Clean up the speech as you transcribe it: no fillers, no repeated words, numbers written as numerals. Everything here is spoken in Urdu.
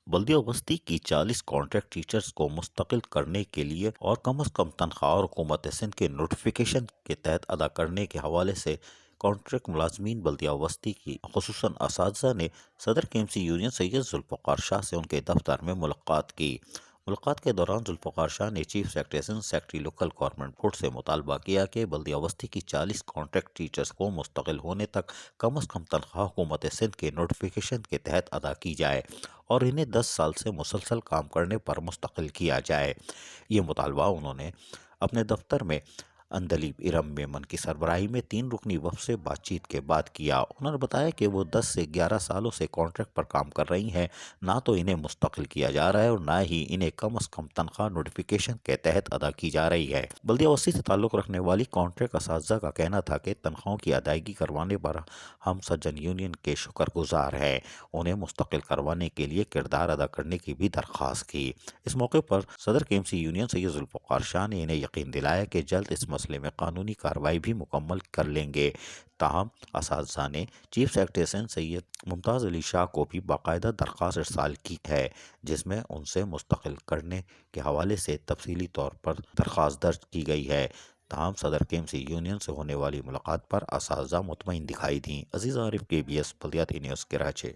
بلدیہ بستی کی 40 کانٹریکٹ ٹیچرز کو مستقل کرنے کے لیے اور کم تنخواہ اور حکومت سندھ کے نوٹیفیکیشن کے تحت ادا کرنے کے حوالے سے کانٹریکٹ ملازمین بلدیہ بستی کی خصوصاً اساتذہ نے صدر KMC یونین سید ذوالفقار شاہ سے ان کے دفتر میں ملاقات کی۔ ملاقات کے دوران ذوالفقار شاہ نے chief secretary local government board سے مطالبہ کیا کہ بلدیہ بستی کی 40 کانٹریکٹ ٹیچرز کو مستقل ہونے تک کم از کم تنخواہ حکومت سندھ کے نوٹیفیکیشن کے تحت ادا کی جائے اور انہیں 10 سال سے مسلسل کام کرنے پر مستقل کیا جائے۔ یہ مطالبہ انہوں نے اپنے دفتر میں اندلیب ارم میمن کی سربراہی میں 3 رکنی وفد سے بات چیت کے بعد کیا۔ انہوں نے بتایا کہ وہ 10 سے 11 سالوں سے کانٹریکٹ پر کام کر رہی ہیں، نہ تو انہیں مستقل کیا جا رہا ہے اور نہ ہی انہیں کم از کم تنخواہ نوٹیفیکیشن کے تحت ادا کی جا رہی ہے۔ بلدیہ بستی سے تعلق رکھنے والی کانٹریکٹ اساتذہ کا کہنا تھا کہ تنخواہوں کی ادائیگی کروانے پر ہم سجن یونین کے شکر گزار ہیں، انہیں مستقل کروانے کے لیے کردار ادا کرنے کی بھی درخواست کی۔ اس موقع پر صدر KMC یونین سید ذوالفقار شاہ نے انہیں یقین دلایا کہ جلد اس مسئلے میں قانونی کارروائی بھی مکمل کر لیں گے۔ تاہم اساتذہ نے چیف سیکرٹری سید ممتاز علی شاہ کو بھی باقاعدہ درخواست ارسال کی ہے، جس میں ان سے مستقل کرنے کے حوالے سے تفصیلی طور پر درخواست درج کی گئی ہے۔ تاہم صدر KMC یونین سے ہونے والی ملاقات پر اساتذہ مطمئن دکھائی دیں۔ عزیز عارف، KBS بلدیاتی نیوز، کراچی۔